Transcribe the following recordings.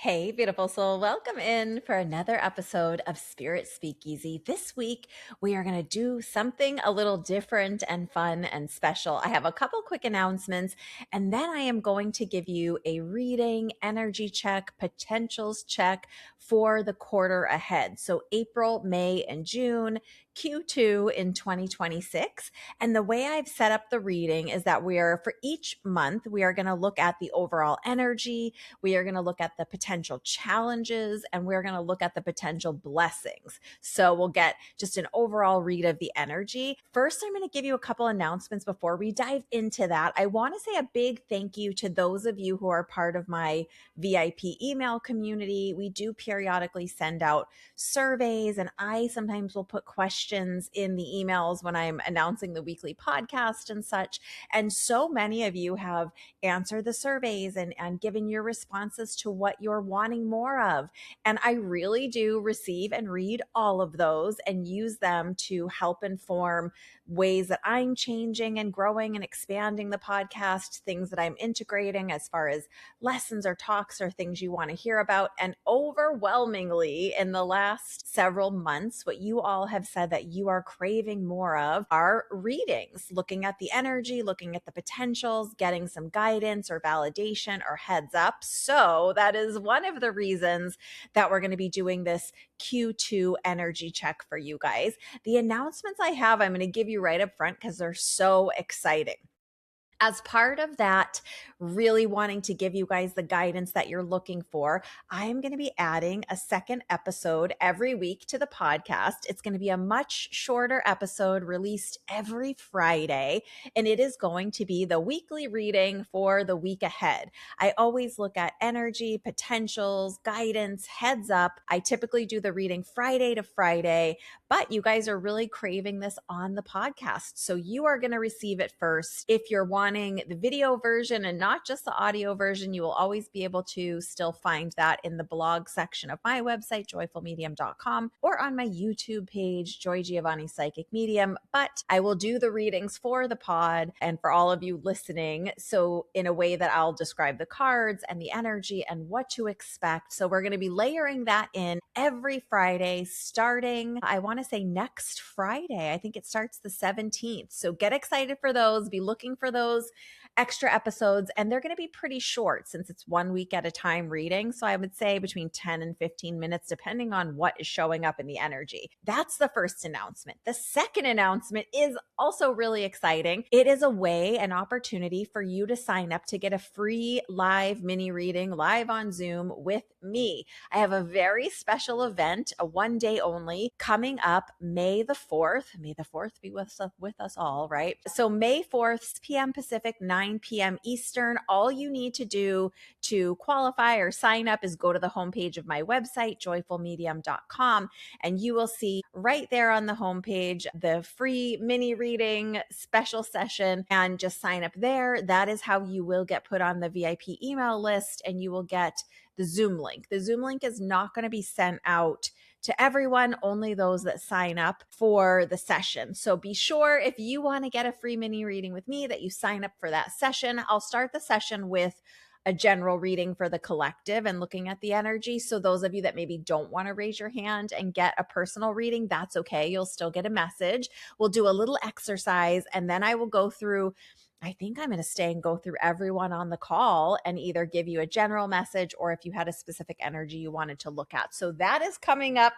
Hey, beautiful soul. Welcome in for another episode of Spirit Speakeasy. This week, we are going to do something a little different and fun and special. I have a couple quick announcements, and then I am going to give you a reading, energy check, potentials check for the quarter ahead. So April, May, and June, Q2 in 2026. And the way I've set up the reading is that for each month, we are going to look at the overall energy. We are going to look at the potential challenges, and we're going to look at the potential blessings. So we'll get just an overall read of the energy. First, I'm going to give you a couple announcements before we dive into that. I want to say a big thank you to those of you who are part of my VIP email community. We do periodically send out surveys, and I sometimes will put questions in the emails when I'm announcing the weekly podcast and such. And so many of you have answered the surveys and given your responses to what you're wanting more of. And I really do receive and read all of those and use them to help inform ways that I'm changing and growing and expanding the podcast, things that I'm integrating as far as lessons or talks or things you want to hear about. And overwhelmingly, in the last several months, what you all have said that you are craving more of are readings, looking at the energy, looking at the potentials, getting some guidance or validation or heads up. So that is one of the reasons that we're going to be doing this Q2 energy check for you guys. The announcements I have, I'm going to give you right up front because they're so exciting. As part of that, really wanting to give you guys the guidance that you're looking for, I'm going to be adding a second episode every week to the podcast. It's going to be a much shorter episode released every Friday, and it is going to be the weekly reading for the week ahead. I always look at energy, potentials, guidance, heads up. I typically do the reading Friday to Friday, but you guys are really craving this on the podcast. So you are going to receive it first. If you're wanting the video version and not just the audio version, you will always be able to still find that in the blog section of my website, joyfulmedium.com, or on my YouTube page, Joy Giovanni Psychic Medium. But I will do the readings for the pod and for all of you listening. So in a way that I'll describe the cards and the energy and what to expect. So we're going to be layering that in every Friday starting, I want to say next Friday. I think it starts the 17th. So get excited for those. Be looking for those extra episodes, and they're going to be pretty short since it's 1 week at a time reading. So I would say between 10 and 15 minutes, depending on what is showing up in the energy. That's the first announcement. The second announcement is also really exciting. It is a way, an opportunity for you to sign up to get a free live mini reading live on Zoom with me. I have a very special event, a 1 day only, coming up May the 4th. May the 4th be with us all, right? So May 4th, 6 p.m. Pacific, 9 p.m. Eastern. All you need to do to qualify or sign up is go to the homepage of my website, joyfulmedium.com, and you will see right there on the homepage the free mini reading special session, and just sign up there. That is how you will get put on the VIP email list, and you will get the Zoom link. The Zoom link is not going to be sent out to everyone, only those that sign up for the session. So be sure, if you want to get a free mini reading with me, that you sign up for that session. I'll start the session with a general reading for the collective and looking at the energy. So those of you that maybe don't want to raise your hand and get a personal reading, that's okay. You'll still get a message. We'll do a little exercise, and then I will go through, I think I'm going to stay and go through everyone on the call and either give you a general message or if you had a specific energy you wanted to look at. So that is coming up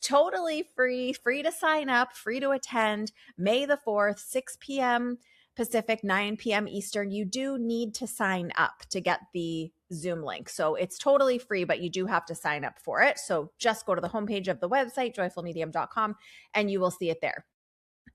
totally free to sign up, free to attend, May the 4th, 6 p.m. Pacific, 9 p.m. Eastern. You do need to sign up to get the Zoom link. So it's totally free, but you do have to sign up for it. So just go to the homepage of the website, joyfulmedium.com, and you will see it there.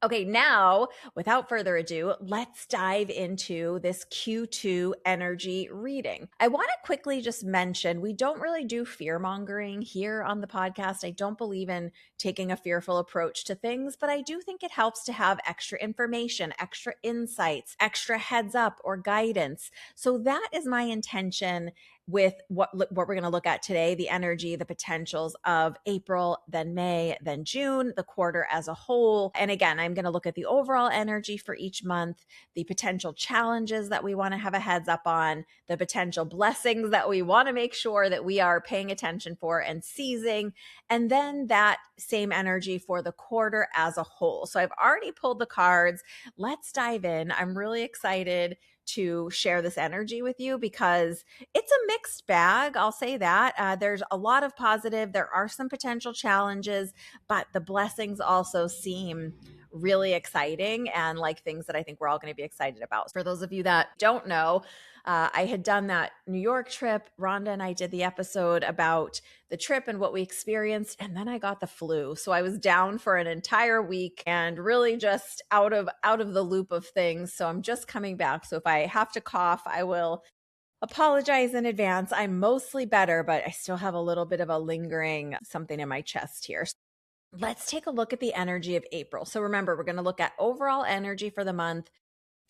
Okay, now, without further ado, let's dive into this Q2 energy reading. I want to quickly just mention, we don't really do fear mongering here on the podcast. I don't believe in taking a fearful approach to things, but I do think it helps to have extra information, extra insights, extra heads up or guidance. So that is my intention with what we're going to look at today, the energy, the potentials of April, then May, then June, the quarter as a whole. And again, I'm going to look at the overall energy for each month, the potential challenges that we want to have a heads up on, the potential blessings that we want to make sure that we are paying attention for and seizing, and then that same energy for the quarter as a whole. So I've already pulled the cards. Let's dive in. I'm really excited to share this energy with you because it's a mixed bag. I'll say that. There's a lot of positive. There are some potential challenges, but the blessings also seem really exciting and like things that I think we're all going to be excited about. For those of you that don't know, I had done that New York trip. Rhonda and I did the episode about the trip and what we experienced, and then I got the flu. So I was down for an entire week and really just out of the loop of things. So I'm just coming back. So if I have to cough, I will apologize in advance. I'm mostly better, but I still have a little bit of a lingering something in my chest here. Let's take a look at the energy of April. So remember, we're going to look at overall energy for the month,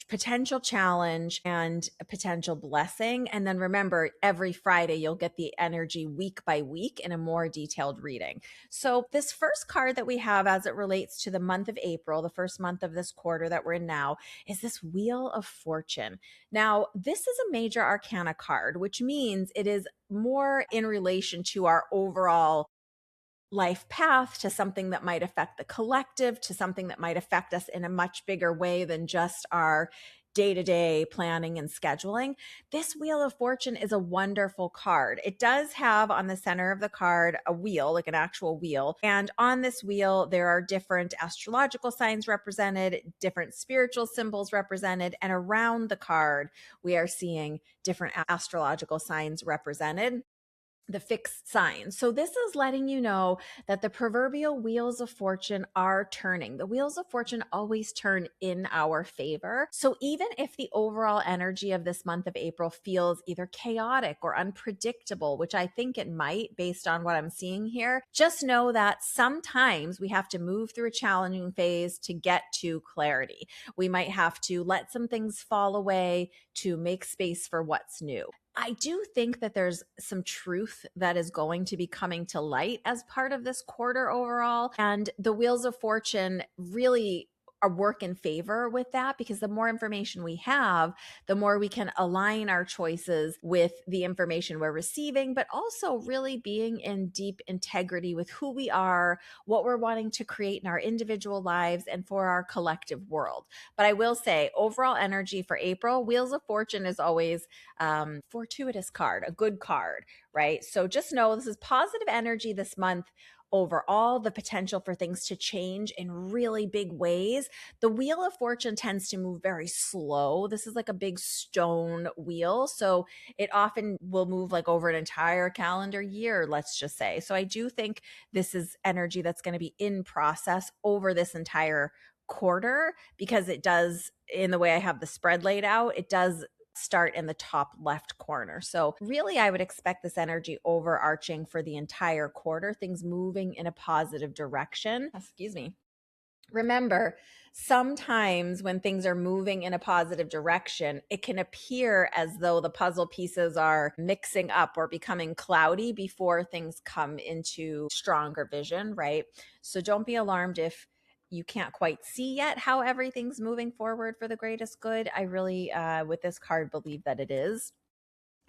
potential challenge, and a potential blessing. And then remember, every Friday, you'll get the energy week by week in a more detailed reading. So this first card that we have as it relates to the month of April, the first month of this quarter that we're in now, is this Wheel of Fortune. Now, this is a major arcana card, which means it is more in relation to our overall life path, to something that might affect the collective, to something that might affect us in a much bigger way than just our day-to-day planning and scheduling. This Wheel of Fortune is a wonderful card. It does have on the center of the card a wheel, like an actual wheel. And on this wheel, there are different astrological signs represented, different spiritual symbols represented. And around the card, we are seeing different astrological signs represented, the fixed signs. So this is letting you know that the proverbial wheels of fortune are turning. The wheels of fortune always turn in our favor. So even if the overall energy of this month of April feels either chaotic or unpredictable, which I think it might based on what I'm seeing here, just know that sometimes we have to move through a challenging phase to get to clarity. We might have to let some things fall away to make space for what's new. I do think that there's some truth that is going to be coming to light as part of this quarter overall. And the Wheels of Fortune really are work in favor with that, because the more information we have, the more we can align our choices with the information we're receiving, but also really being in deep integrity with who we are, what we're wanting to create in our individual lives and for our collective world. But I will say, overall energy for April, Wheels of Fortune is always fortuitous card, a good card, right? So just know this is positive energy this month. Overall, the potential for things to change in really big ways. The Wheel of Fortune tends to move very slow. This is like a big stone wheel. So it often will move like over an entire calendar year, let's just say. So I do think this is energy that's going to be in process over this entire quarter, because it does, in the way I have the spread laid out, it does start in the top left corner. So really, I would expect this energy overarching for the entire quarter, things moving in a positive direction. Excuse me. Remember, sometimes when things are moving in a positive direction, it can appear as though the puzzle pieces are mixing up or becoming cloudy before things come into stronger vision, right? So don't be alarmed if you can't quite see yet how everything's moving forward for the greatest good. I really, with this card, believe that it is.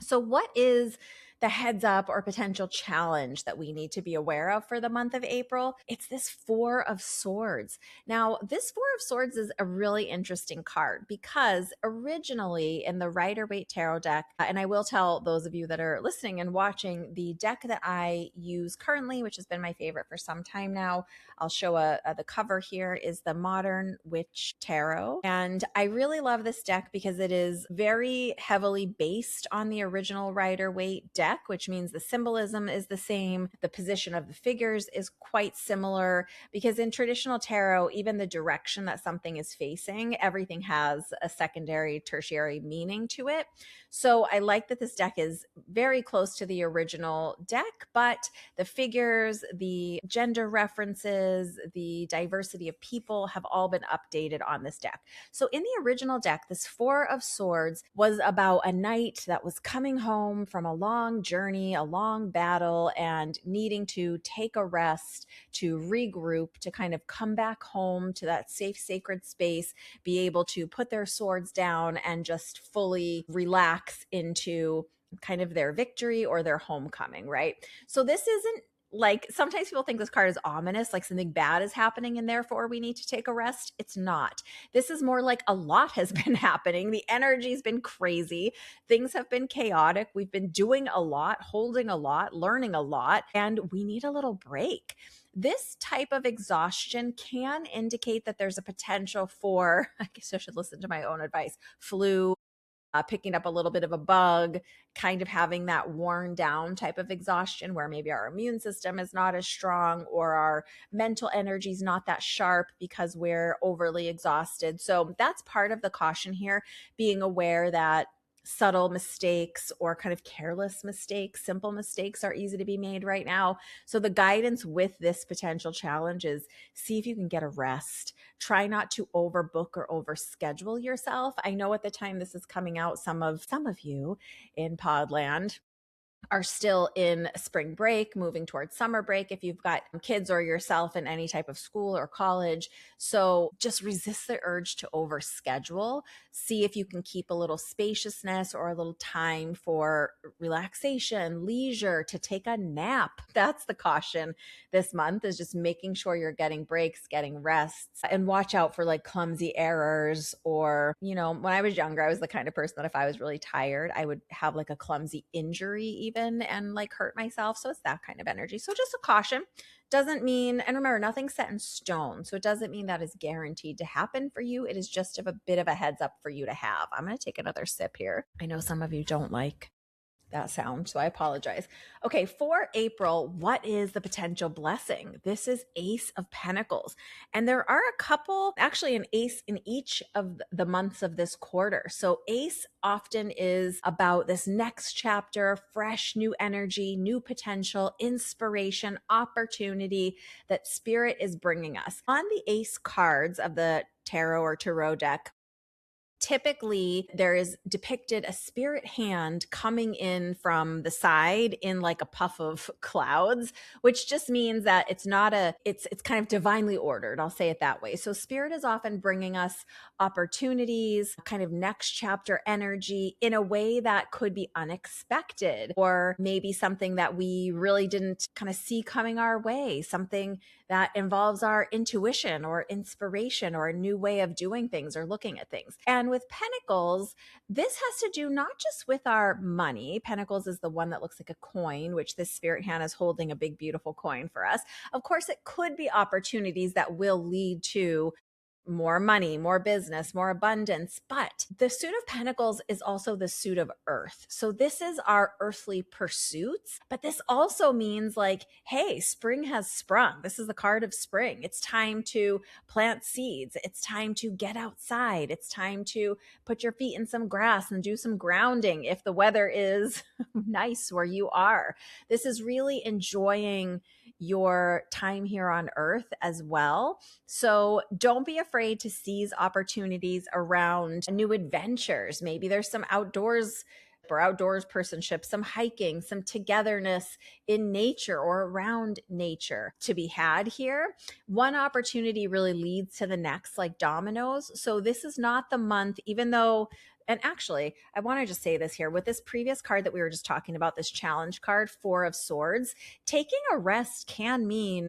So what is the heads up or potential challenge that we need to be aware of for the month of April? It's this Four of Swords. Now, this Four of Swords is a really interesting card because originally in the Rider-Waite Tarot deck, and I will tell those of you that are listening and watching, the deck that I use currently, which has been my favorite for some time now, I'll show the cover here, is the Modern Witch Tarot. And I really love this deck because it is very heavily based on the original Rider-Waite deck. deck, which means the symbolism is the same. The position of the figures is quite similar because in traditional tarot, even the direction that something is facing, everything has a secondary, tertiary meaning to it. So I like that this deck is very close to the original deck, but the figures, the gender references, the diversity of people have all been updated on this deck. So in the original deck, this Four of Swords was about a knight that was coming home from a long journey, a long battle, and needing to take a rest, to regroup, to kind of come back home to that safe, sacred space, be able to put their swords down and just fully relax into kind of their victory or their homecoming, right? So this isn't like sometimes people think this card is ominous, like something bad is happening and therefore we need to take a rest. It's not. This is more like a lot has been happening. The energy's been crazy. Things have been chaotic. We've been doing a lot, holding a lot, learning a lot, and we need a little break. This type of exhaustion can indicate that there's a potential for, I guess I should listen to my own advice, flu, picking up a little bit of a bug, kind of having that worn down type of exhaustion where maybe our immune system is not as strong or our mental energy is not that sharp because we're overly exhausted. So that's part of the caution here, being aware that subtle mistakes or kind of careless mistakes, simple mistakes are easy to be made right now. So the guidance with this potential challenge is see if you can get a rest. Try not to overbook or overschedule yourself. I know at the time this is coming out, some of you in Podland are still in spring break, moving towards summer break if you've got kids or yourself in any type of school or college. So just resist the urge to overschedule. See if you can keep a little spaciousness or a little time for relaxation, leisure, to take a nap. That's the caution this month, is just making sure you're getting breaks, getting rests, and watch out for like clumsy errors. Or, you know, when I was younger, I was the kind of person that if I was really tired, I would have like a clumsy injury even and like hurt myself. So it's that kind of energy. So just a caution. Doesn't mean, and remember, nothing's set in stone. So it doesn't mean that is guaranteed to happen for you. It is just a bit of a heads up for you to have. I'm going to take another sip here. I know some of you don't like that sound, so I apologize. Okay, for April, what is the potential blessing? This is Ace of Pentacles. And there are a couple, actually an ace in each of the months of this quarter. So Ace often is about this next chapter, fresh new energy, new potential, inspiration, opportunity that Spirit is bringing us. On the Ace cards of the tarot or tarot deck, typically there is depicted a spirit hand coming in from the side in like a puff of clouds, which just means that it's not it's kind of divinely ordered. I'll say it that way. So spirit is often bringing us opportunities, kind of next chapter energy in a way that could be unexpected, or maybe something that we really didn't kind of see coming our way, something that involves our intuition or inspiration or a new way of doing things or looking at things. And with Pentacles, this has to do not just with our money. Pentacles is the one that looks like a coin, which this spirit hand is holding a big, beautiful coin for us. Of course, it could be opportunities that will lead to more money, more business, more abundance. But the suit of Pentacles is also the suit of earth. So this is our earthly pursuits, but this also means like, hey, spring has sprung. This is the card of spring. It's time to plant seeds. It's time to get outside. It's time to put your feet in some grass and do some grounding if the weather is nice where you are. This is really enjoying your time here on earth as well. So don't be afraid to seize opportunities around new adventures. Maybe there's some outdoors or outdoors personship, some hiking, some togetherness in nature or around nature to be had here. One opportunity really leads to the next, like dominoes. So this is not the month, even though, and actually, I want to just say this here with this previous card that we were just talking about, this challenge card, Four of Swords, taking a rest can mean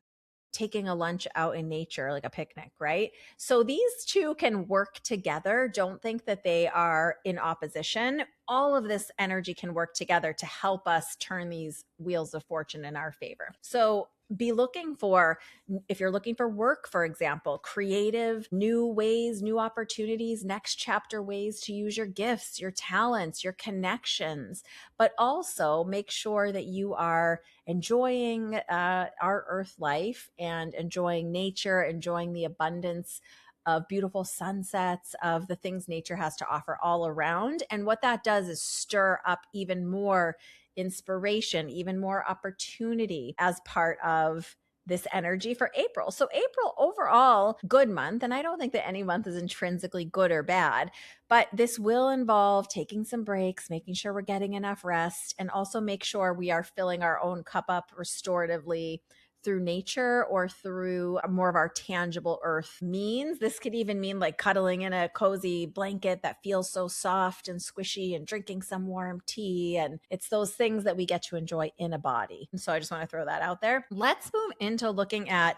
taking a lunch out in nature, like a picnic, right? So these two can work together. Don't think that they are in opposition. all of this energy can work together to help us turn these wheels of fortune in our favor. So be looking for, if you're looking for work, for example, creative, new ways, new opportunities, next chapter ways to use your gifts, your talents, your connections, but also make sure that you are enjoying our earth life and enjoying nature, enjoying the abundance of beautiful sunsets, of the things nature has to offer all around. And what that does is stir up even more inspiration, even more opportunity as part of this energy for April. So April overall, good month. And I don't think that any month is intrinsically good or bad, but this will involve taking some breaks, making sure we're getting enough rest, and also make sure we are filling our own cup up restoratively through nature or through more of our tangible earth means. This could even mean like cuddling in a cozy blanket that feels so soft and squishy and drinking some warm tea. And it's those things that we get to enjoy in a body. And so I just want to throw that out there. Let's move into looking at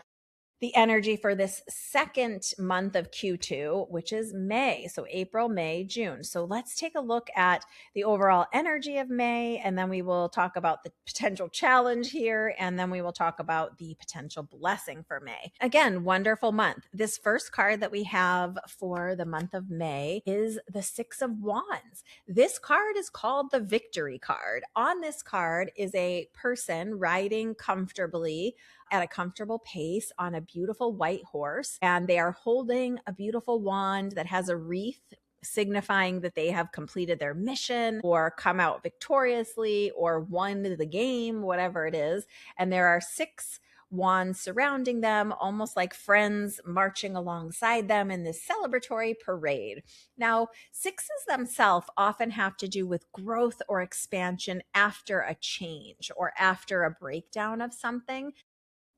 the energy for this second month of Q2, which is May. So April, May, June. So let's take a look at the overall energy of May, and then we will talk about the potential challenge here, and then we will talk about the potential blessing for May. Again, wonderful month. This first card that we have for the month of May is the Six of Wands. This card is called the Victory card. On this card is a person riding comfortably at a comfortable pace on a beautiful white horse, and they are holding a beautiful wand that has a wreath signifying that they have completed their mission or come out victoriously or won the game, whatever it is. And there are 6 wands surrounding them, almost like friends marching alongside them in this celebratory parade. Now, sixes themselves often have to do with growth or expansion after a change or after a breakdown of something.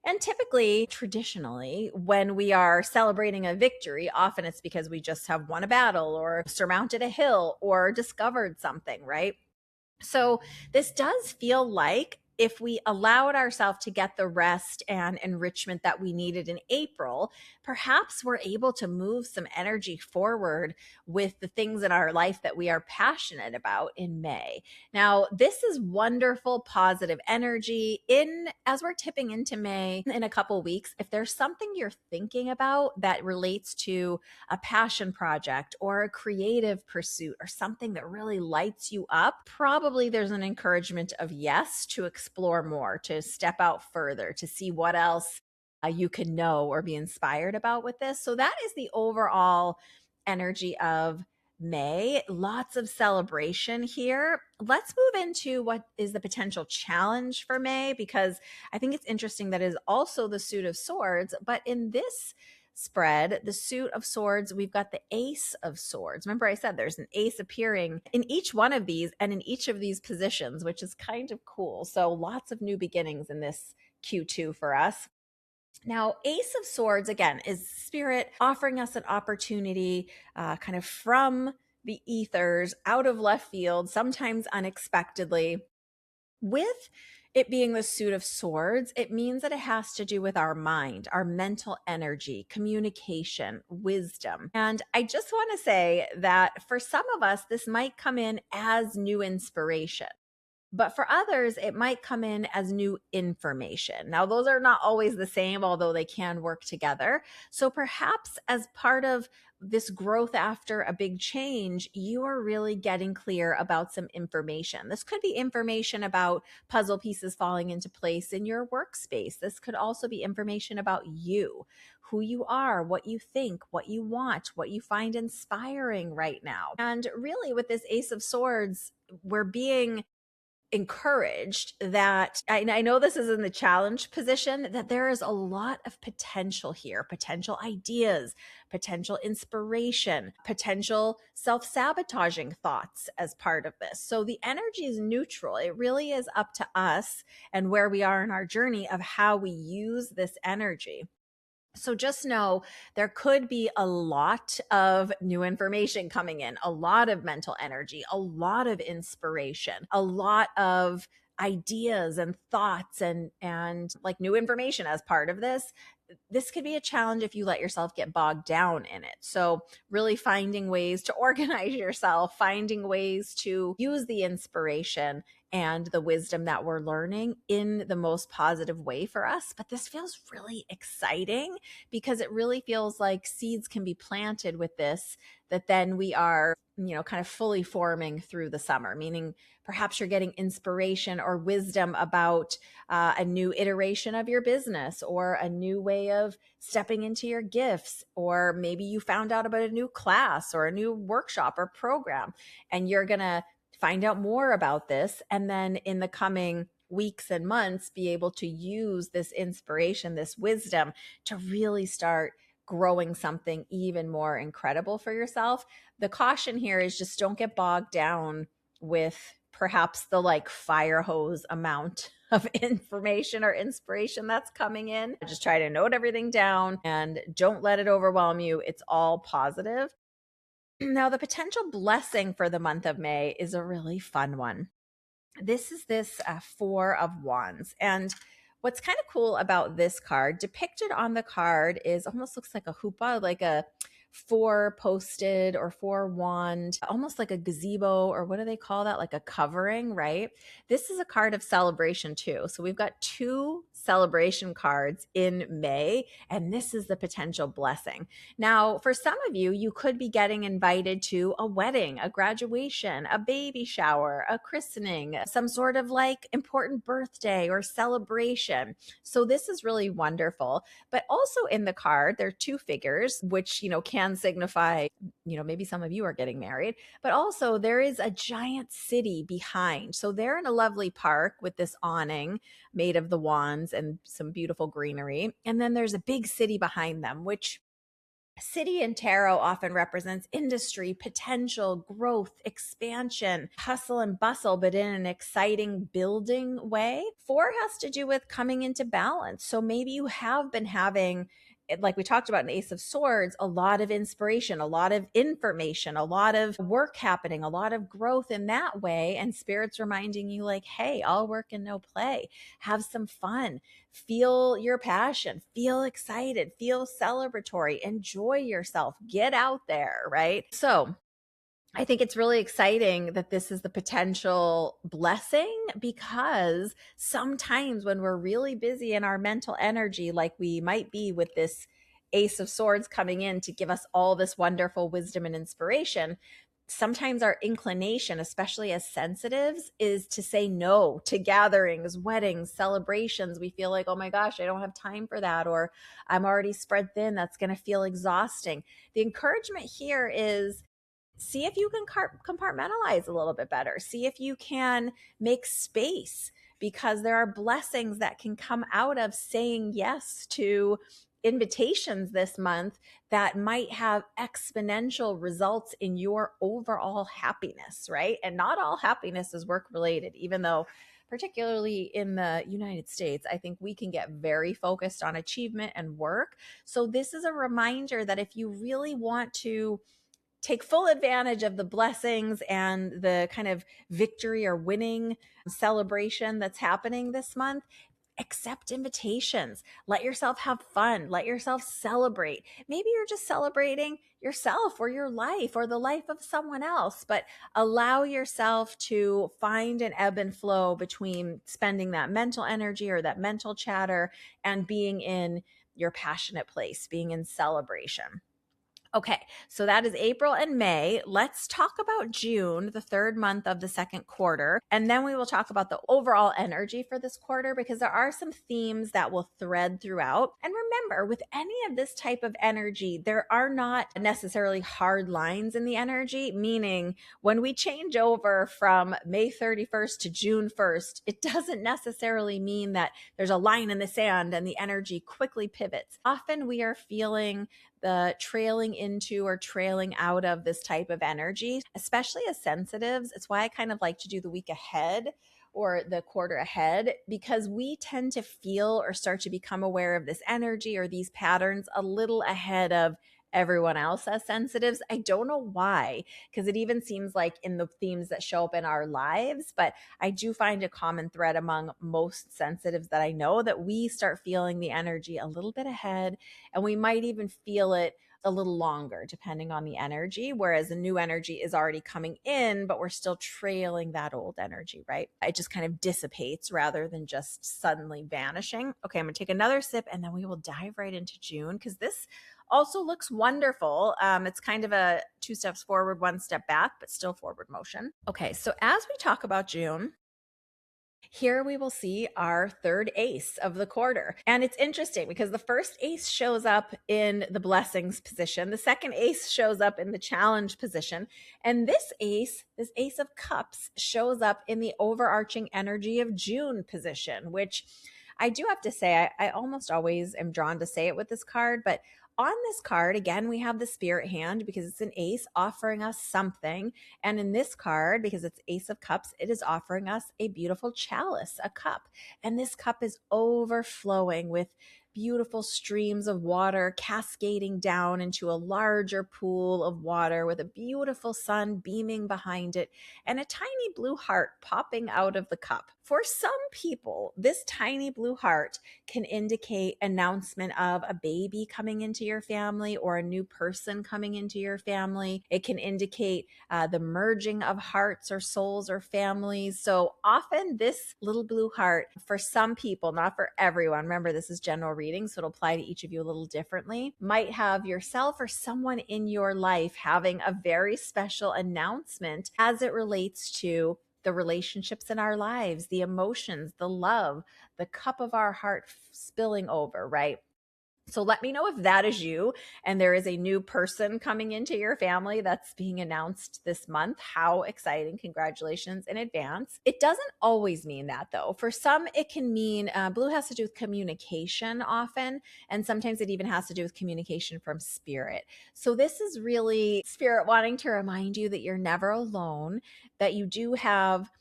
And typically, traditionally, when we are celebrating a victory, often it's because we just have won a battle or surmounted a hill or discovered something, right? So this does feel like if we allowed ourselves to get the rest and enrichment that we needed in April, perhaps we're able to move some energy forward with the things in our life that we are passionate about in May. Now, this is wonderful, positive energy in as we're tipping into May in a couple weeks. If there's something you're thinking about that relates to a passion project or a creative pursuit or something that really lights you up, probably there's an encouragement of yes, to explore more, to step out further, to see what else you can know or be inspired about with this. So that is the overall energy of May. Lots of celebration here. Let's move into what is the potential challenge for May, because I think it's interesting that it is also the suit of swords, but in this spread, the suit of swords, we've got the ace of swords. Remember I said there's an ace appearing in each one of these and in each of these positions, which is kind of cool. So lots of new beginnings in this Q2 for us. Now, Ace of Swords, again, is Spirit offering us an opportunity kind of from the ethers, out of left field, sometimes unexpectedly. With it being the suit of swords, it means that it has to do with our mind, our mental energy, communication, wisdom. And I just want to say that for some of us, this might come in as new inspiration. But for others, it might come in as new information. Now, those are not always the same, although they can work together. So perhaps as part of this growth after a big change, you are really getting clear about some information. This could be information about puzzle pieces falling into place in your workspace. This could also be information about you, who you are, what you think, what you want, what you find inspiring right now. And really, with this Ace of Swords, we're being encouraged that I know this is in the challenge position, that there is a lot of potential here, potential ideas, potential inspiration, potential self-sabotaging thoughts as part of this. So the energy is neutral. It really is up to us and where we are in our journey of how we use this energy. So just know there could be a lot of new information coming in, a lot of mental energy, a lot of inspiration, a lot of ideas and thoughts and like new information as part of this. this could be a challenge if you let yourself get bogged down in it. So, really finding ways to organize yourself, finding ways to use the inspiration and the wisdom that we're learning in the most positive way for us. But this feels really exciting because it really feels like seeds can be planted with this, that then we are, kind of fully forming through the summer, meaning perhaps you're getting inspiration or wisdom about a new iteration of your business or a new way of stepping into your gifts. Or maybe you found out about a new class or a new workshop or program, and you're going to find out more about this. And then in the coming weeks and months, be able to use this inspiration, this wisdom to really start growing something even more incredible for yourself. The caution here is just don't get bogged down with perhaps the like fire hose amount of information or inspiration that's coming in. Just try to note everything down and don't let it overwhelm you. It's all positive. Now, the potential blessing for the month of May is a really fun one. This is this Four of Wands. And what's kind of cool about this card, depicted on the card is almost looks like a hoopah, like a four posted or four wand, almost like a gazebo, or what do they call that? Like a covering, right? This is a card of celebration too. So we've got two celebration cards in May, and this is the potential blessing. Now, for some of you, you could be getting invited to a wedding, a graduation, a baby shower, a christening, some sort of like important birthday or celebration. So this is really wonderful. But also in the card, there are two figures, which, can signify, maybe some of you are getting married, but also there is a giant city behind. So they're in a lovely park with this awning made of the wands and some beautiful greenery. And then there's a big city behind them, which city in tarot often represents industry, potential, growth, expansion, hustle and bustle, but in an exciting building way. Four has to do with coming into balance. So maybe you have been having, like we talked about in Ace of Swords, a lot of inspiration, a lot of information, a lot of work happening, a lot of growth in that way. And Spirit's reminding you like, hey, all work and no play. Have some fun. Feel your passion, feel excited, feel celebratory, enjoy yourself, get out there, right? So I think it's really exciting that this is the potential blessing, because sometimes when we're really busy in our mental energy, like we might be with this Ace of Swords coming in to give us all this wonderful wisdom and inspiration, sometimes our inclination, especially as sensitives, is to say no to gatherings, weddings, celebrations. We feel like, oh my gosh, I don't have time for that, or I'm already spread thin. That's going to feel exhausting. The encouragement here is see if you can compartmentalize a little bit better. See if you can make space, because there are blessings that can come out of saying yes to invitations this month that might have exponential results in your overall happiness, right? And not all happiness is work related, even though particularly in the United States, I think we can get very focused on achievement and work. So this is a reminder that if you really want to take full advantage of the blessings and the kind of victory or winning celebration that's happening this month, accept invitations. Let yourself have fun. Let yourself celebrate. Maybe you're just celebrating yourself or your life or the life of someone else, but allow yourself to find an ebb and flow between spending that mental energy or that mental chatter and being in your passionate place, being in celebration. Okay, so that is April and May. Let's talk about June, the third month of the second quarter. And then we will talk about the overall energy for this quarter, because there are some themes that will thread throughout. And remember, with any of this type of energy, there are not necessarily hard lines in the energy, meaning when we change over from May 31st to June 1st, it doesn't necessarily mean that there's a line in the sand and the energy quickly pivots. Often we are feeling the trailing into or trailing out of this type of energy, especially as sensitives. It's why I kind of like to do the week ahead or the quarter ahead, because we tend to feel or start to become aware of this energy or these patterns a little ahead of everyone else as sensitives. I don't know why, because it even seems like in the themes that show up in our lives, but I do find a common thread among most sensitives that I know that we start feeling the energy a little bit ahead, and we might even feel it a little longer depending on the energy, whereas a new energy is already coming in, but we're still trailing that old energy, right? It just kind of dissipates rather than just suddenly vanishing. Okay, I'm gonna take another sip and then we will dive right into June, because this also looks wonderful. It's kind of a 2 steps forward, 1 step back, but still forward motion. Okay, so as we talk about June, here we will see our third ace of the quarter. And it's interesting because the first ace shows up in the blessings position. The second ace shows up in the challenge position. And this ace of cups, shows up in the overarching energy of June position, which I do have to say, I almost always am drawn to say it with this card, but on this card, again, we have the spirit hand because it's an ace offering us something. And in this card, because it's Ace of Cups, it is offering us a beautiful chalice, a cup. And this cup is overflowing with beautiful streams of water cascading down into a larger pool of water with a beautiful sun beaming behind it and a tiny blue heart popping out of the cup. For some people, this tiny blue heart can indicate announcement of a baby coming into your family or a new person coming into your family. It can indicate the merging of hearts or souls or families. So often this little blue heart, for some people, not for everyone, remember this is general reading, so it'll apply to each of you a little differently, might have yourself or someone in your life having a very special announcement as it relates to the relationships in our lives, the emotions, the love, the cup of our heart spilling over, right? So let me know if that is you and there is a new person coming into your family that's being announced this month. How exciting. Congratulations in advance. It doesn't always mean that though. For some, it can mean blue has to do with communication often, and sometimes it even has to do with communication from spirit. So this is really spirit wanting to remind you that you're never alone, that you do have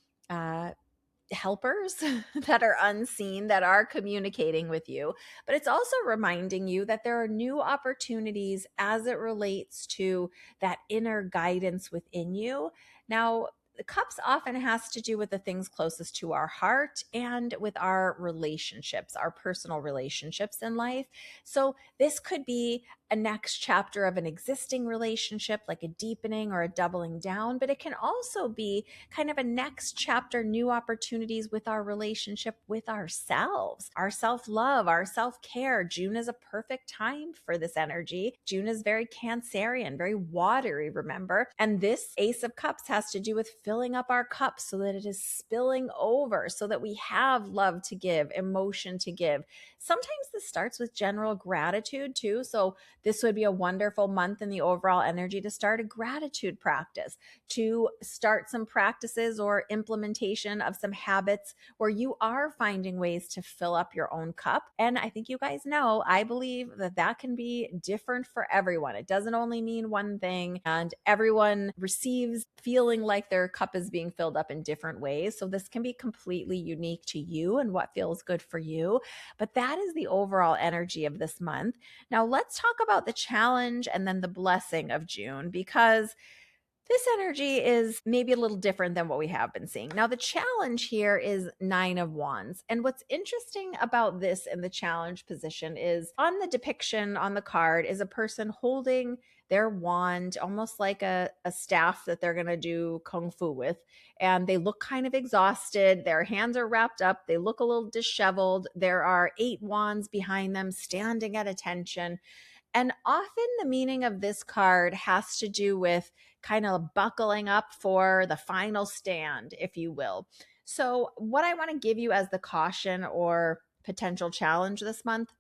helpers that are unseen that are communicating with you, but it's also reminding you that there are new opportunities as it relates to that inner guidance within you. Now, the cups often has to do with the things closest to our heart and with our relationships, our personal relationships in life. So this could be a next chapter of an existing relationship, like a deepening or a doubling down, but it can also be kind of a next chapter, new opportunities with our relationship with ourselves, our self-love, our self-care. June is a perfect time for this energy. June is very Cancerian, very watery, remember? And this Ace of Cups has to do with filling up our cup so that it is spilling over, so that we have love to give, emotion to give. Sometimes this starts with general gratitude too. So this would be a wonderful month in the overall energy to start a gratitude practice, to start some practices or implementation of some habits where you are finding ways to fill up your own cup. And I think you guys know, I believe that that can be different for everyone. It doesn't only mean one thing, and everyone receives feeling like their cup is being filled up in different ways. So this can be completely unique to you and what feels good for you. But that is the overall energy of this month. Now let's talk about the challenge and then the blessing of June, because this energy is maybe a little different than what we have been seeing. Now, the challenge here is 9 of Wands. And what's interesting about this in the challenge position is on the depiction on the card is a person holding their wand, almost like a staff that they're going to do kung fu with. And they look kind of exhausted. Their hands are wrapped up. They look a little disheveled. There are 8 wands behind them standing at attention. And often the meaning of this card has to do with kind of buckling up for the final stand, if you will. So, what I want to give you as the caution or potential challenge this month,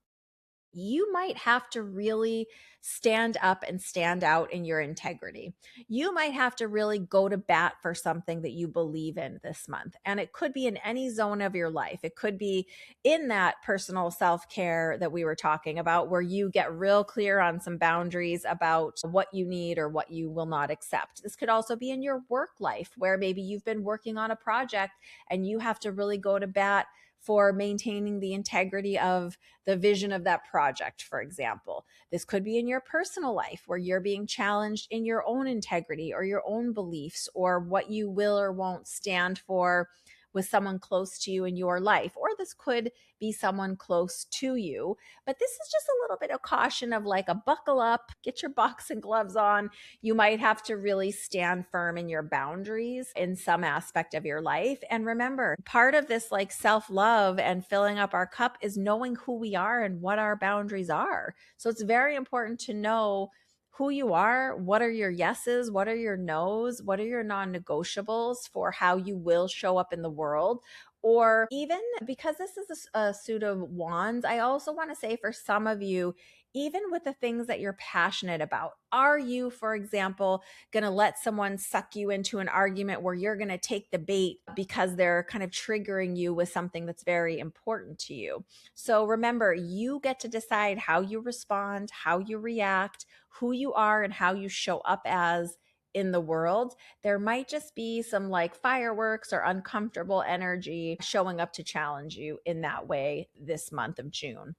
you might have to really stand up and stand out in your integrity. You might have to really go to bat for something that you believe in this month. And it could be in any zone of your life. It could be in that personal self-care that we were talking about, where you get real clear on some boundaries about what you need or what you will not accept. This could also be in your work life, where maybe you've been working on a project and you have to really go to bat for maintaining the integrity of the vision of that project, for example. This could be in your personal life where you're being challenged in your own integrity or your own beliefs or what you will or won't stand for with someone close to you in your life. Or this could be someone close to you. But this is just a little bit of caution of like a buckle up, get your boxing gloves on. You might have to really stand firm in your boundaries in some aspect of your life. And remember, part of this like self-love and filling up our cup is knowing who we are and what our boundaries are. So it's very important to know who you are, what are your yeses, what are your nos, what are your non-negotiables for how you will show up in the world. Or even because this is a suit of wands, I also want to say for some of you, even with the things that you're passionate about, are you, for example, going to let someone suck you into an argument where you're going to take the bait because they're kind of triggering you with something that's very important to you? So remember, you get to decide how you respond, how you react, who you are, and how you show up as in the world. There might just be some like fireworks or uncomfortable energy showing up to challenge you in that way this month of June.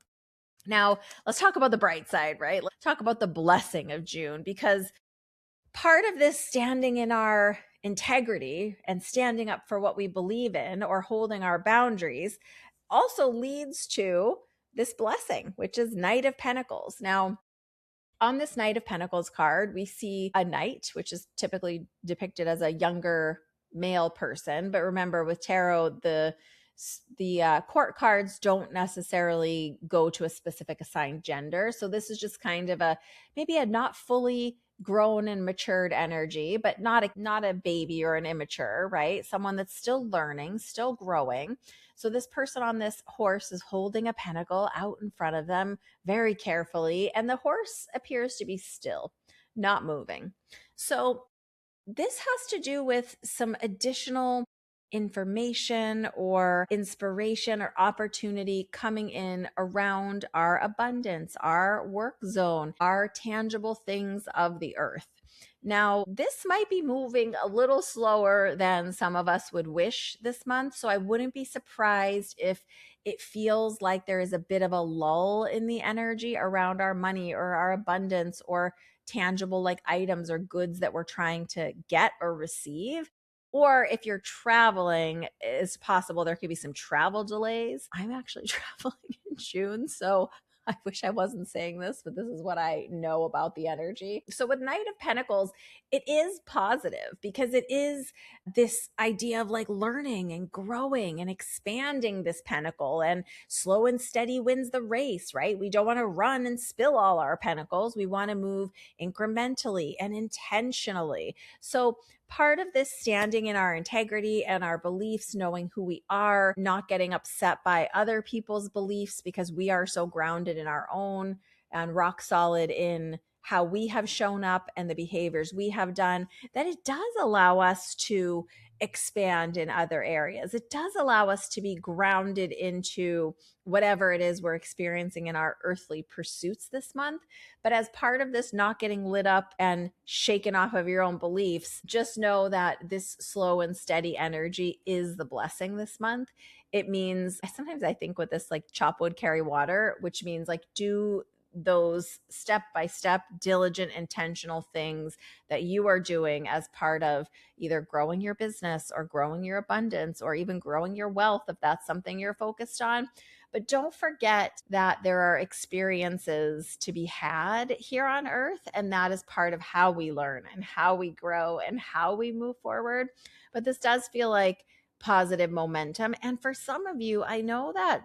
Now, let's talk about the bright side, right? Let's talk about the blessing of June, because part of this standing in our integrity and standing up for what we believe in or holding our boundaries also leads to this blessing, which is Knight of Pentacles. Now, on this Knight of Pentacles card, we see a knight, which is typically depicted as a younger male person. But remember, with tarot, the court cards don't necessarily go to a specific assigned gender. So this is just kind of a maybe a not fully grown and matured energy, but not a baby or an immature, right? Someone that's still learning, still growing. So this person on this horse is holding a pentacle out in front of them very carefully, and the horse appears to be still, not moving. So this has to do with some additional information or inspiration or opportunity coming in around our abundance, our work zone, our tangible things of the earth. Now, this might be moving a little slower than some of us would wish this month. So I wouldn't be surprised if it feels like there is a bit of a lull in the energy around our money or our abundance or tangible like items or goods that we're trying to get or receive. Or if you're traveling, it's possible there could be some travel delays. I'm actually traveling in June, so I wish I wasn't saying this, but this is what I know about the energy. So with Knight of Pentacles, it is positive because it is this idea of like learning and growing and expanding this pentacle, and slow and steady wins the race, right? We don't want to run and spill all our pentacles. We want to move incrementally and intentionally. So part of this standing in our integrity and our beliefs, knowing who we are, not getting upset by other people's beliefs because we are so grounded in our own and rock solid in how we have shown up and the behaviors we have done, that it does allow us to expand in other areas. It does allow us to be grounded into whatever it is we're experiencing in our earthly pursuits this month. But as part of this not getting lit up and shaken off of your own beliefs, just know that this slow and steady energy is the blessing this month. It means, sometimes I think with this like chop wood, carry water, which means like do those step by step, diligent, intentional things that you are doing as part of either growing your business or growing your abundance or even growing your wealth, if that's something you're focused on. But don't forget that there are experiences to be had here on earth, and that is part of how we learn and how we grow and how we move forward. But this does feel like positive momentum. And for some of you, I know that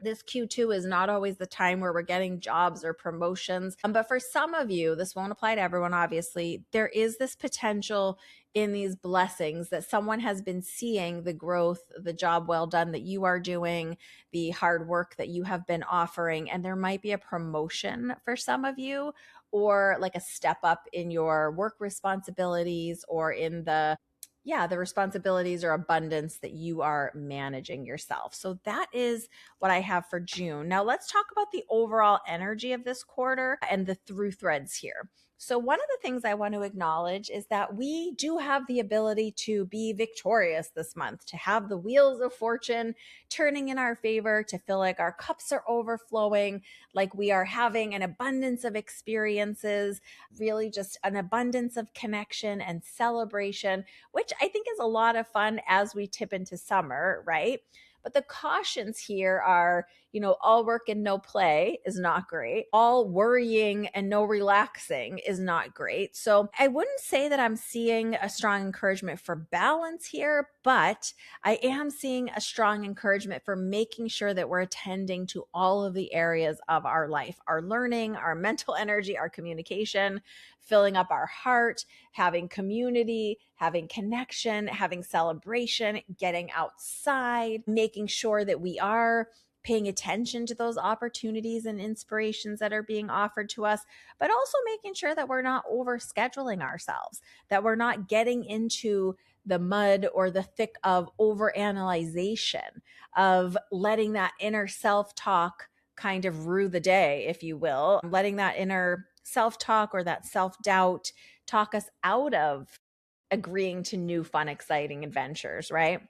this Q2 is not always the time where we're getting jobs or promotions. But for some of you, this won't apply to everyone, obviously, there is this potential in these blessings that someone has been seeing the growth, the job well done that you are doing, the hard work that you have been offering. And there might be a promotion for some of you, or like a step up in your work responsibilities or in the responsibilities or abundance that you are managing yourself. So that is what I have for June. Now let's talk about the overall energy of this quarter and the through threads here. So, one of the things I want to acknowledge is that we do have the ability to be victorious this month, to have the wheels of fortune turning in our favor, to feel like our cups are overflowing, like we are having an abundance of experiences, really just an abundance of connection and celebration, which I think is a lot of fun as we tip into summer, right? But the cautions here are, all work and no play is not great. All worrying and no relaxing is not great. So I wouldn't say that I'm seeing a strong encouragement for balance here, but I am seeing a strong encouragement for making sure that we're attending to all of the areas of our life, our learning, our mental energy, our communication, filling up our heart, having community, having connection, having celebration, getting outside, making sure that we are paying attention to those opportunities and inspirations that are being offered to us, but also making sure that we're not overscheduling ourselves, that we're not getting into the mud or the thick of overanalyzation, of letting that inner self talk kind of rue the day, if you will, letting that inner self talk or that self doubt talk us out of agreeing to new, fun, exciting adventures, right?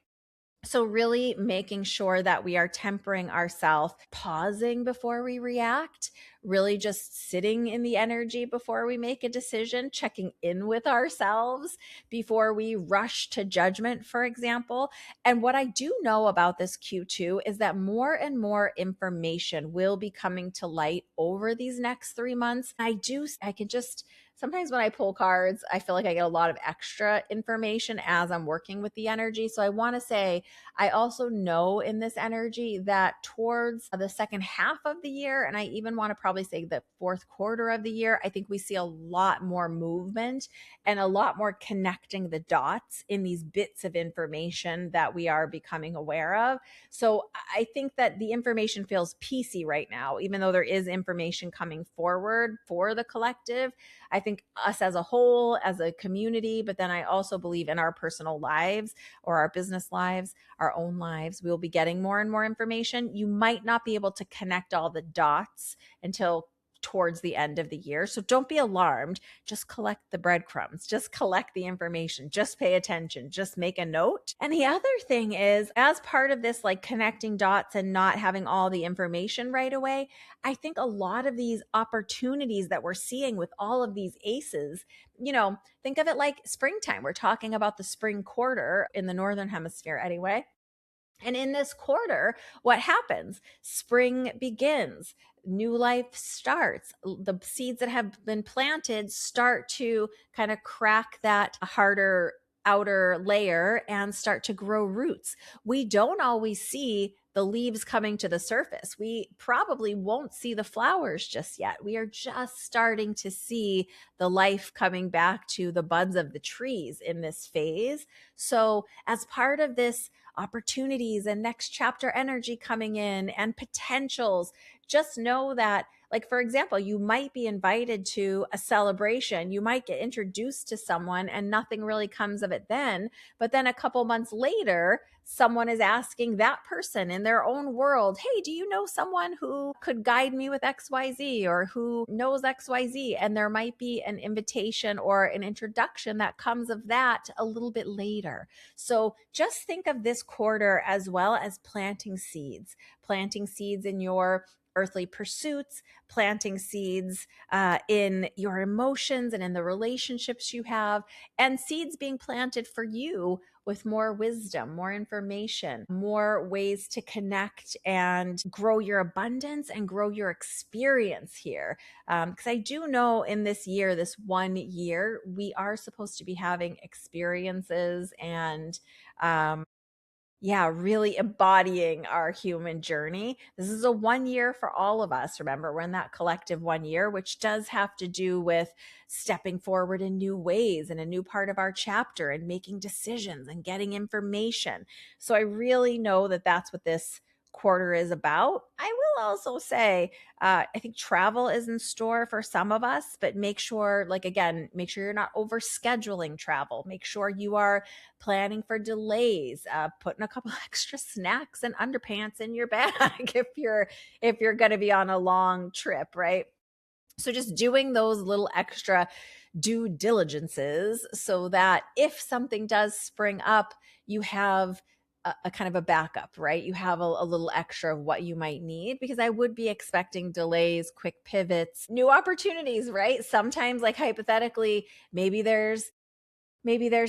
So, really making sure that we are tempering ourselves, pausing before we react, really just sitting in the energy before we make a decision, checking in with ourselves before we rush to judgment, for example. And what I do know about this Q2 is that more and more information will be coming to light over these next 3 months. I can just sometimes when I pull cards, I feel like I get a lot of extra information as I'm working with the energy. So I want to say, I also know in this energy that towards the second half of the year, and I even want to probably say the fourth quarter of the year, I think we see a lot more movement and a lot more connecting the dots in these bits of information that we are becoming aware of. So I think that the information feels piecey right now, even though there is information coming forward for the collective. I think us as a whole, as a community, but then I also believe in our personal lives or our business lives, our own lives, we will be getting more and more information. You might not be able to connect all the dots until towards the end of the year. So don't be alarmed. Just collect the breadcrumbs, just collect the information, just pay attention, just make a note. And the other thing is, as part of this, like connecting dots and not having all the information right away, I think a lot of these opportunities that we're seeing with all of these aces, think of it like springtime. We're talking about the spring quarter in the Northern Hemisphere anyway. And in this quarter, what happens? Spring begins, new life starts. The seeds that have been planted start to kind of crack that harder outer layer and start to grow roots. We don't always see the leaves coming to the surface. We probably won't see the flowers just yet. We are just starting to see the life coming back to the buds of the trees in this phase. So, as part of this opportunities and next chapter energy coming in and potentials, just know that, like, for example, you might be invited to a celebration, you might get introduced to someone and nothing really comes of it then, but then a couple months later someone is asking that person in their own world, hey, do you know someone who could guide me with XYZ or who knows XYZ? And there might be an invitation or an introduction that comes of that a little bit later. So just think of this quarter as well as planting seeds in your earthly pursuits, planting seeds in your emotions and in the relationships you have, and seeds being planted for you with more wisdom, more information, more ways to connect and grow your abundance and grow your experience here. Because I do know in this year, this 1 year, we are supposed to be having experiences and really embodying our human journey. This is a 1 year for all of us. Remember, we're in that collective 1 year, which does have to do with stepping forward in new ways and a new part of our chapter and making decisions and getting information. So I really know that that's what this quarter is about. I will also say, I think travel is in store for some of us, but make sure you're not overscheduling travel. Make sure you are planning for delays, putting a couple extra snacks and underpants in your bag if you're going to be on a long trip, right? So just doing those little extra due diligences so that if something does spring up, you have a kind of a backup, right? You have a little extra of what you might need, because I would be expecting delays, quick pivots, new opportunities, right? Sometimes, like hypothetically, maybe there's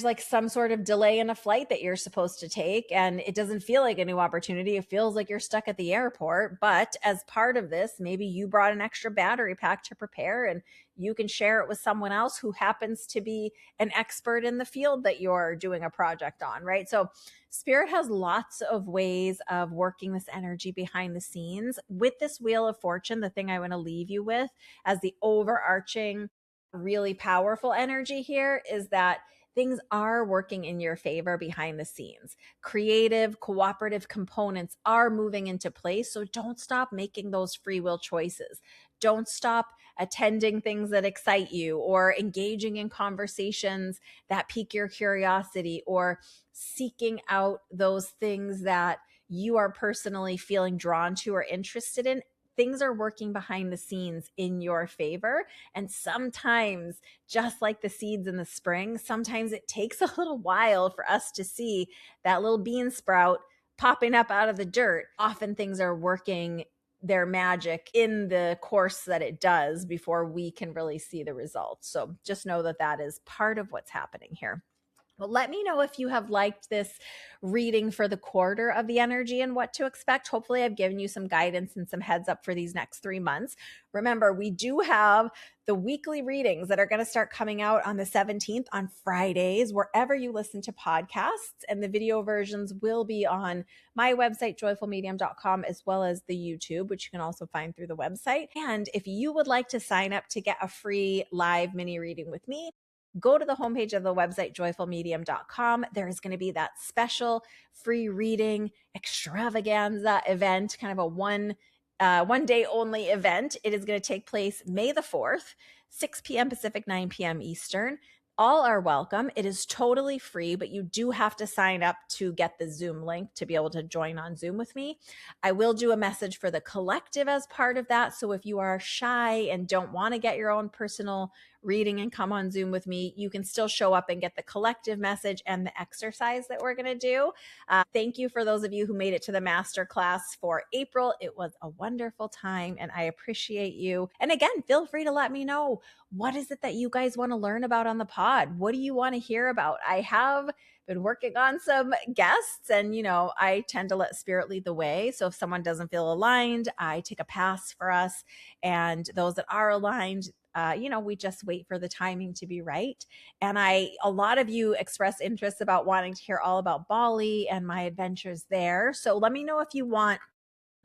like some sort of delay in a flight that you're supposed to take, and it doesn't feel like a new opportunity. It feels like you're stuck at the airport. But as part of this, maybe you brought an extra battery pack to prepare, and you can share it with someone else who happens to be an expert in the field that you're doing a project on, right? So Spirit has lots of ways of working this energy behind the scenes. With this Wheel of Fortune, the thing I want to leave you with as the overarching really powerful energy here is that things are working in your favor behind the scenes. Creative, cooperative components are moving into place. So don't stop making those free will choices. Don't stop attending things that excite you, or engaging in conversations that pique your curiosity, or seeking out those things that you are personally feeling drawn to or interested in. Things are working behind the scenes in your favor. And sometimes, just like the seeds in the spring, sometimes it takes a little while for us to see that little bean sprout popping up out of the dirt. Often things are working their magic in the course that it does before we can really see the results. So just know that that is part of what's happening here. Well, let me know if you have liked this reading for the quarter of the energy and what to expect. Hopefully, I've given you some guidance and some heads up for these next 3 months. Remember, we do have the weekly readings that are going to start coming out on the 17th on Fridays, wherever you listen to podcasts. And the video versions will be on my website, joyfulmedium.com, as well as the YouTube, which you can also find through the website. And if you would like to sign up to get a free live mini reading with me, go to the homepage of the website, joyfulmedium.com. There is going to be that special free reading extravaganza event, kind of a one day only event. It is going to take place May the 4th, 6 p.m. Pacific, 9 p.m. Eastern. All are welcome. It is totally free, but you do have to sign up to get the Zoom link to be able to join on Zoom with me. I will do a message for the collective as part of that. So if you are shy and don't want to get your own personal reading and come on Zoom with me, you can still show up and get the collective message and the exercise that we're going to do. Thank you for those of you who made it to the masterclass for April. It was a wonderful time and I appreciate you. And again, feel free to let me know, what is it that you guys want to learn about on the pod? What do you want to hear about? I have been working on some guests, and I tend to let Spirit lead the way. So if someone doesn't feel aligned, I take a pass for us. And those that are aligned, we just wait for the timing to be right. And a lot of you express interest about wanting to hear all about Bali and my adventures there. So let me know if you want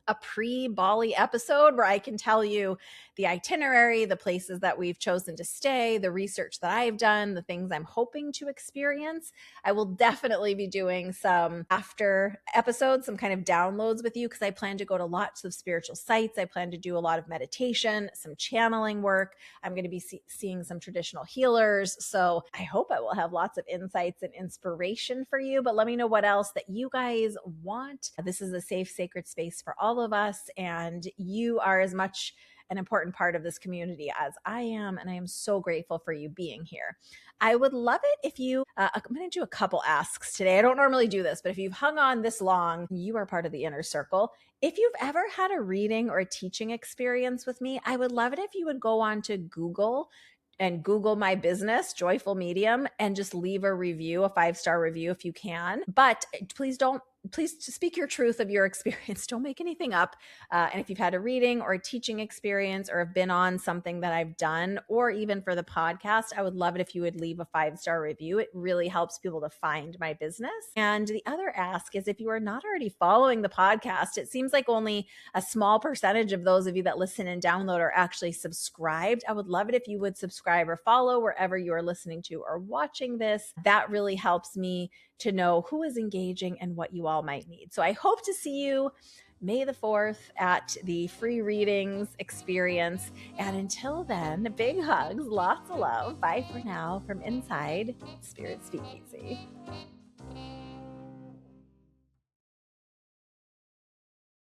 a pre-Bali episode where I can tell you the itinerary, the places that we've chosen to stay, the research that I've done, the things I'm hoping to experience. I will definitely be doing some after episodes, some kind of downloads with you, because I plan to go to lots of spiritual sites. I plan to do a lot of meditation, some channeling work. I'm going to be seeing some traditional healers. So I hope I will have lots of insights and inspiration for you. But let me know what else that you guys want. This is a safe, sacred space for all of us, and you are as much an important part of this community as I am, and I am so grateful for you being here. I would love it if you, I'm going to do a couple asks today. I don't normally do this, but if you've hung on this long, you are part of the inner circle. If you've ever had a reading or a teaching experience with me, I would love it if you would go on to Google and Google my business, Joyful Medium, and just leave a review, a 5-star review if you can. But please speak your truth of your experience. Don't make anything up. And if you've had a reading or a teaching experience, or have been on something that I've done, or even for the podcast, I would love it if you would leave a 5-star review. It really helps people to find my business. And the other ask is, if you are not already following the podcast, it seems like only a small percentage of those of you that listen and download are actually subscribed. I would love it if you would subscribe or follow wherever you are listening to or watching this. That really helps me to know who is engaging and what you all might need. So I hope to see you May the 4th at the free readings experience. And until then, big hugs, lots of love. Bye for now from inside Spirit Speakeasy.